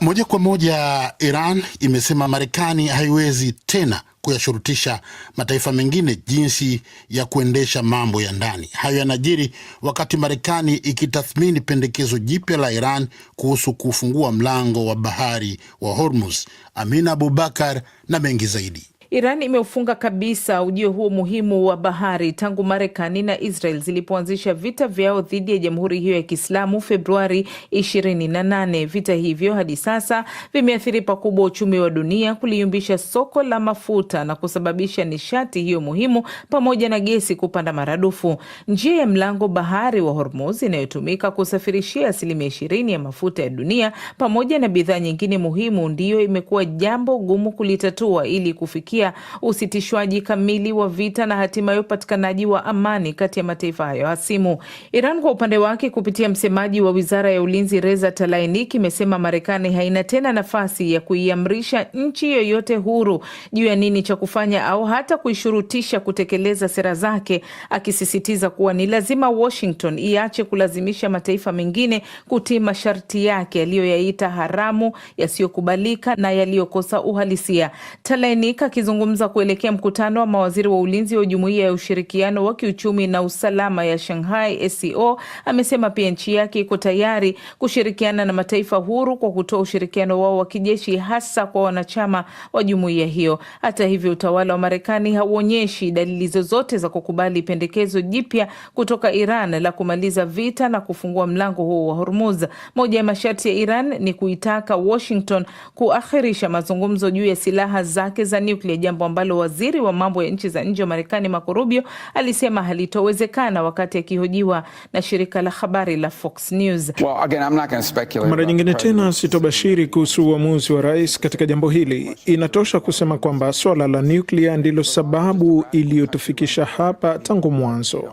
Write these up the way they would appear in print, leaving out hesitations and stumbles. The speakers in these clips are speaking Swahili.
Moja kwa moja, Iran imesema Marekani haiwezi tena kuyashurutisha mataifa mengine jinsi ya kuendesha mambo ya ndani. Hayo yanajiri wakati Marekani ikitathmini pendekezo jipya la Iran kuhusu kufungua mlango wa bahari wa Hormuz. Amina Abubakar na mengi zaidi. Iran imeufunga kabisa ujio huo muhimu wa bahari tangu Marekani na Israel zilipoanzisha vita vyao dhidi ya jamhuri hiyo ya Kiislamu Februari 28. Vita hivyo hadi sasa vimeathiri pakubwa uchumi wa dunia, kuliyumbisha soko la mafuta na kusababisha nishati hiyo muhimu pamoja na gesi kupanda maradufu. Njia ya mlango bahari wa Hormuz inayotumika kusafirishia 20% ya mafuta ya dunia pamoja na bidhaa nyingine muhimu ndiyo imekuwa jambo gumu kulitatua ili kufikia usitishwaji kamili wa vita na hatimaye upatikanaji wa amani kati ya mataifa hayo hasimu. Iran kwa upande wake kupitia msemaji wa Wizara ya Ulinzi Reza Tlaibani imesema Marekani haina tena nafasi ya kuiamrisha nchi yoyote huru juu ya nini cha kufanya au hata kuishurutisha kutekeleza sera zake, akisisitiza kuwa ni lazima Washington iache kulazimisha mataifa mengine kutii masharti yake aliyoyaita haramu, yasiyokubalika na yaliyokosa uhalisia. Tlaibani akizungumza kuelekea mkutano wa mawaziri wa ulinzi wa Jumuiya ya Ushirikiano wa Kiuchumi na Usalama ya Shanghai SCO, amesema pia nchi yake iko tayari kushirikiana na mataifa huru kwa kutoa ushirikiano wao wa kijeshi hasa kwa wanachama wa jumuiya hiyo. Hata hivyo, utawala wa Marekani hauonyeshi dalili zozote za kukubali pendekezo jipya kutoka Iran la kumaliza vita na kufungua mlango huo wa Hormuz. Moja ya masharti ya Iran ni kuitaka Washington kuakhirisha mazungumzo juu ya silaha zake za nuclear, jambo ambalo waziri wa mambo ya nchi za nje wa Marekani Marco Rubio alisema halitowezekana wakati akihojiwa na shirika la habari la Fox News. Mara nyingine tena sitobashiri kuhusu uamuzi wa rais katika jambo hili. Inatosha kusema kwamba swala la nuclear ndilo sababu iliyotufikisha hapa tangu mwanzo.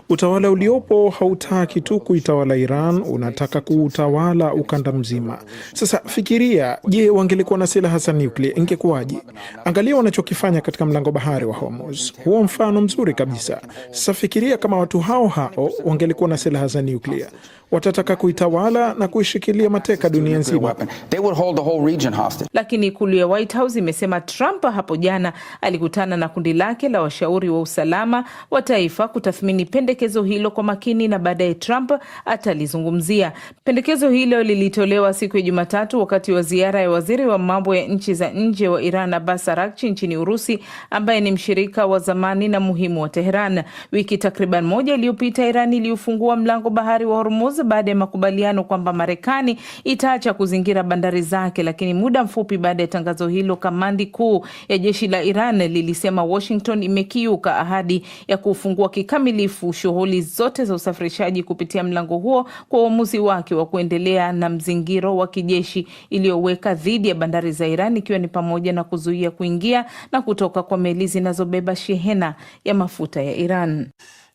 Utawala uliopo hautaki tu kuitawala Iran, unataka kuutawala ukanda mzima. Sasa fikiria, je, wangelikuwa na silaha za nuclear ingekuwaje? Angalia wanachokifanya katika mlango bahari wa Hormuz. Huo mfano mzuri kabisa. Sasa fikiria kama watu hao wangelikuwa na silaha za nuclear. Watataka kuitawala na kuishikilia mateka dunia nzima. Lakini ikulu ya White House imesema Trump hapo jana alikutana na kundi lake la washauri wa usalama wa taifa kutathmini pendekezo hilo kwa makini na baadaye Trump atalizungumzia. Pendekezo hilo lilitolewa siku ya Jumatatu wakati wa ziara ya waziri wa mambo ya nchi za nje wa Iran Abbas Araghchi nchini Urusi, ambaye ni mshirika wa zamani na muhimu wa Tehran. Wiki takriban moja iliyopita, Iran iliufungua mlango bahari wa Hormuz baada ya makubaliano kwamba Marekani itaacha kuzingira bandari zake, lakini muda mfupi baada ya tangazo hilo, kamandi kuu ya jeshi la Iran lilisema Washington imekiuka ahadi ya kufungua kikamilifu shughuli zote za usafirishaji kupitia mlango huo kwa uamuzi wake wa kuendelea na mzingiro wa kijeshi iliyoweka dhidi ya bandari za Iran, ikiwa ni pamoja na kuzuia kuingia na kutoka kwa meli zinazobeba shehena ya mafuta ya Iran.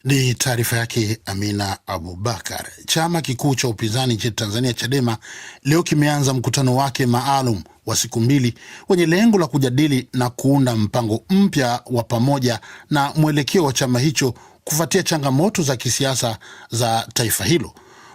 Ni taarifa yake Amina Abubakar. Chama kikuu cha upinzani nchini Tanzania Chadema leo kimeanza mkutano wake maalum wa siku 2 wenye lengo la kujadili na kuunda mpango mpya wa pamoja na mwelekeo wa chama hicho kufuatia changamoto za kisiasa za taifa hilo.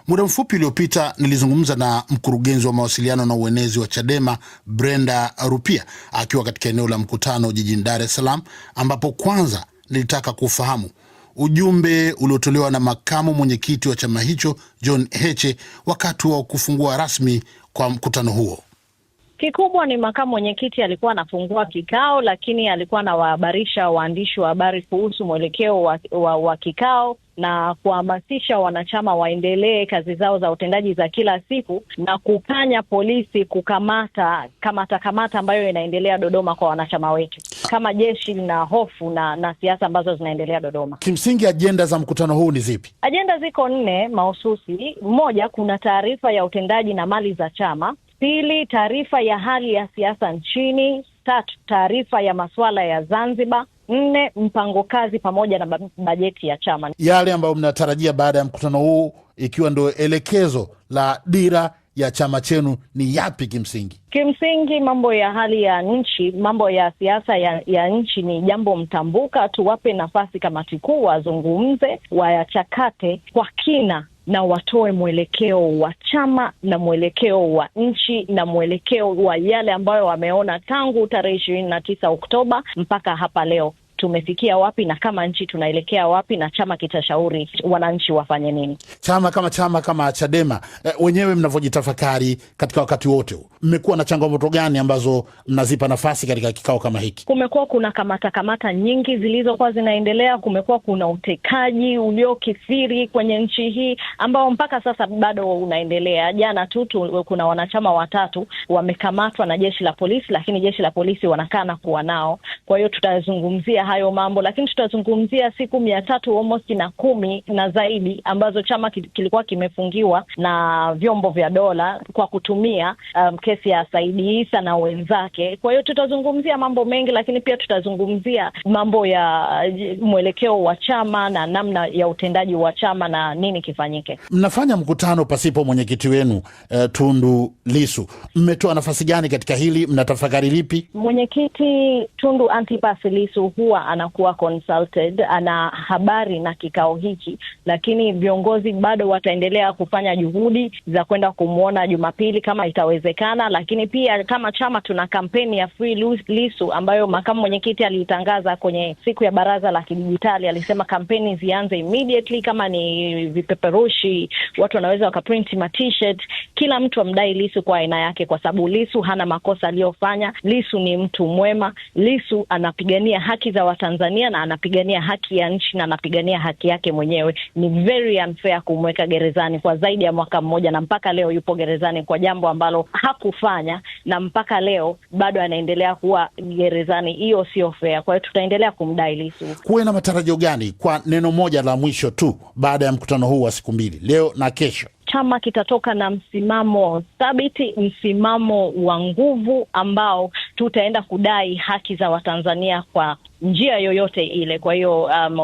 Muda mfupi uliopita nilizungumza na mkurugenzi wa mawasiliano na uenezi wa Chadema Brenda Rupia akiwa katika eneo la mkutano jijini Dar es Salaam, ambapo kwanza nilitaka kufahamu ujumbe uliotolewa na makamu mwenyekiti wa chama hicho John Heche wakati wa kufungua rasmi kwa mkutano huo. Kikubwa ni makamu mwenyekiti alikuwa anafungua kikao, lakini alikuwa anawahabarisha waandishi wa habari kuhusu mwelekeo wa kikao na kuhamasisha wanachama waendelee kazi zao za utendaji za kila siku na kukanya polisi kukamata ambayo inaendelea Dodoma kwa wanachama wetu, kama jeshi lina hofu na siasa ambazo zinaendelea Dodoma. Kimsingi ajenda za mkutano huu ni zipi? Ajenda ziko 4 mahususi. Moja, kuna taarifa ya utendaji na mali za chama. 2, taarifa ya hali ya siasa nchini. 3, taarifa ya masuala ya Zanzibar. 4, mpango kazi pamoja na bajeti ya chama. Yale ambayo mnatarajia baada ya mkutano huu, ikiwa ndio elekezo la dira ya chama chenu, ni yapi kimsingi? Kimsingi mambo ya hali ya nchi, mambo ya siasa ya nchi ni jambo mtambuka. Tuwape nafasi kamati kuu wazungumze, wayachakate kwa kina na watoe mwelekeo wa chama na mwelekeo wa nchi na mwelekeo wa yale ambayo wameona tangu tarehe 29 Oktoba mpaka hapa leo. Tumefikia wapi na kama nchi tunaelekea wapi na chama kitashauri wananchi wafanye nini. Chama kama Chadema, wenyewe mnavyojitafakari katika wakati wote, mmekuwa na changamoto gani ambazo mnazipa nafasi katika kikao kama hiki? Kumekuwa kuna kamata nyingi zilizokuwa zinaendelea, kumekuwa kuna utekaji uliokithiri kwenye nchi hii ambao mpaka sasa bado unaendelea. Jana tu kuna wanachama 3 wamekamatwa na jeshi la polisi, lakini jeshi la polisi wanakana kuwa nao. Kwa hiyo tutazungumzia hayo mambo, lakini tutazungumzia siku 300 almost na 10 na zaidi ambazo chama kilikuwa kimefungiwa na vyombo vya dola kwa kutumia kesi ya Saidi Isa na wenzake. Kwa hiyo tutazungumzia mambo mengi, lakini pia tutazungumzia mambo ya mwelekeo wa chama na namna ya utendaji wa chama na nini kifanyike. Mnafanya mkutano pasipo mwenyekiti wenu Tundu Lissu. Mmetoa nafasi gani katika hili? Mnatafakari lipi? Mwenyekiti Tundu Antipas Lissu huwa anakuwa consulted, ana habari na kikao hiki, lakini viongozi bado wataendelea kufanya juhudi za kwenda kumuona Jumapili kama itawezekana. Lakini pia kama chama tuna kampeni ya Free Lissu ambayo makamu mwenyekiti alitangaza kwenye siku ya baraza la kidijitali. Alisema kampeni zianze immediately, kama ni vipeperushi watu wanaweza wakaprint ma t-shirt, kila mtu amdai Lissu kwa aina yake, kwa sababu Lissu hana makosa aliyofanya. Lissu ni mtu mwema. Lissu anapigania haki za Watanzania na anapigania haki ya nchi na anapigania haki yake mwenyewe. Ni very unfair kumweka gerezani kwa zaidi ya mwaka mmoja na mpaka leo yupo gerezani kwa jambo ambalo hakufanya, na mpaka leo bado anaendelea kuwa gerezani. Hiyo sio fair. Kwa hiyo tutaendelea kumdai Lissu. Kuwe na matarajio gani, kwa neno moja la mwisho tu, baada ya mkutano huu wa siku 2 leo na kesho? Chama kitatoka na msimamo thabiti, msimamo wa nguvu ambao tutaenda kudai haki za Watanzania kwa njia yoyote ile. Kwa hiyo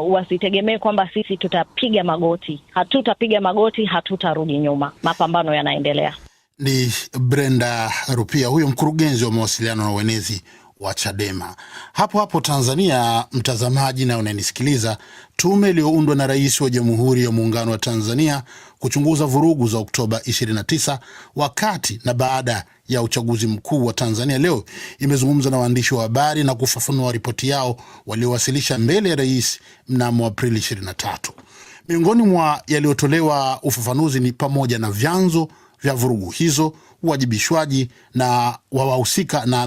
wasitegemee kwamba sisi tutapiga magoti. Hatutapiga magoti, hatutarudi nyuma. Mapambano yanaendelea. Ni Brenda Rupia, huyo mkurugenzi wa mawasiliano na uenezi wa Chadema. Hapo Tanzania, mtazamaji na unanisikiliza, tume iliyoundwa na Rais wa Jamhuri ya Muungano wa Tanzania kuchunguza vurugu za Oktoba 29 wakati na baada ya uchaguzi mkuu wa Tanzania leo imezungumza na waandishi wa habari na kufafanua ripoti yao waliowasilisha mbele ya rais mnamo Aprili 23. Miongoni mwa yaliyotolewa ufafanuzi ni pamoja na vyanzo vya vurugu hizo, uwajibishwaji na wahusika na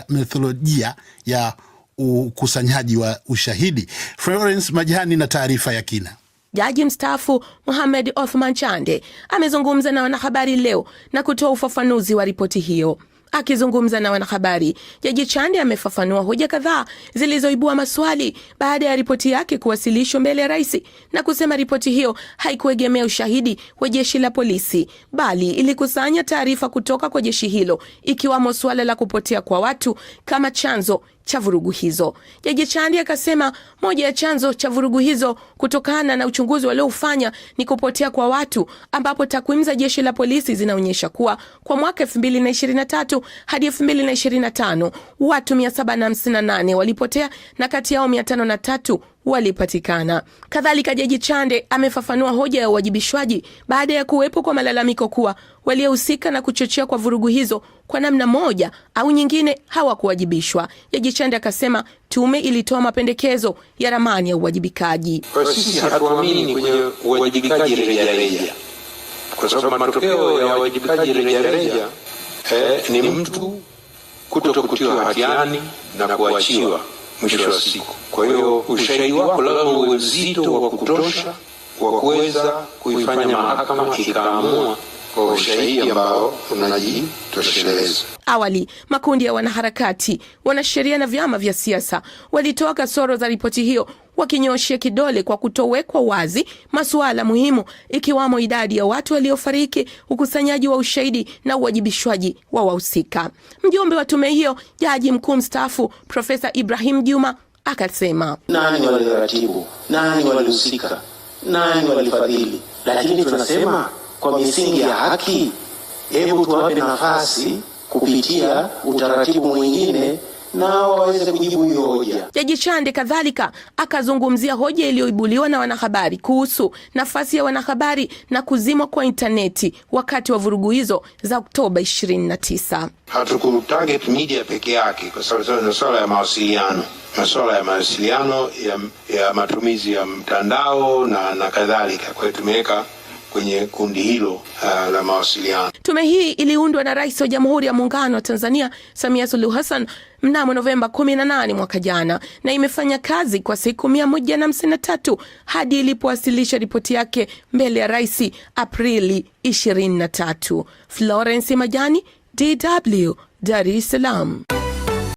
methodolojia ya ukusanyaji wa ushahidi. Florence Majani na taarifa ya kina. Jaji mstaafu Mohamed Othman Chande amezungumza na wanahabari leo na kutoa ufafanuzi wa ripoti hiyo. Akizungumza na wanahabari, Jaji Chande amefafanua hoja kadhaa zilizoibua maswali baada ya ripoti yake kuwasilishwa mbele ya rais, na kusema ripoti hiyo haikuegemea ushahidi wa jeshi la polisi, bali ilikusanya taarifa kutoka kwa jeshi hilo, ikiwamo suala la kupotea kwa watu kama chanzo cha vurugu hizo. Jaji Chande akasema moja ya chanzo cha vurugu hizo kutokana na uchunguzi waliofanya ni kupotea kwa watu, ambapo takwimu za jeshi la polisi zinaonyesha kuwa kwa mwaka 2023 hadi 2025 watu 758 walipotea na kati yao 503 walipatikana. Kadhalika, Jaji Chande amefafanua hoja ya uwajibishwaji baada ya kuwepo kwa malalamiko kuwa waliohusika na kuchochea kwa vurugu hizo kwa namna moja au nyingine hawakuwajibishwa. Jaji Chande akasema tume ilitoa mapendekezo ya ramani ya uwajibikaji. Kwa sisi hatuamini kwenye uwajibikaji rejareja, kwa sababu matokeo ya uwajibikaji rejareja ni mtu kutokutiwa hatiani na kuachiwa mwisho wa siku. Kwa hiyo ushahidi wako lazima uwe mzito wa kutosha wa kuweza kuifanya mahakama ikaamua kwa ushahidi ambao unajitosheleza. Awali, makundi ya wanaharakati, wanasheria na vyama vya siasa walitoa kasoro za ripoti hiyo, wakinyoshia kidole kwa kutowekwa wazi masuala muhimu, ikiwamo idadi ya watu waliofariki, ukusanyaji wa ushahidi na uwajibishwaji wa wahusika. Mjumbe wa tume hiyo, Jaji Mkuu mstaafu Profesa Ibrahim Juma akasema, nani waliratibu, nani walihusika, nani walifadhili? Lakini tunasema kwa misingi ya haki, hebu tuwape nafasi kupitia utaratibu mwingine nao waweze kujibu hiyo hoja. Jaji Chande kadhalika akazungumzia hoja iliyoibuliwa na wanahabari kuhusu nafasi ya wanahabari na kuzimwa kwa intaneti wakati wa vurugu hizo za Oktoba 29. Hatukutarget media peke yake kwa sababu ni swala ya mawasiliano. Masuala ya mawasiliano ya matumizi ya mtandao na kadhalika. Kwa hiyo tumeweka kwenye kundi hilo la mawasiliano. Tume hii iliundwa na Rais wa Jamhuri ya Muungano wa Tanzania Samia Suluhu Hassan mnamo Novemba 18 mwaka jana, na imefanya kazi kwa siku 153 hadi ilipowasilisha ripoti yake mbele ya Rais Aprili 23. Florence Majani, DW, Dar es Salaam.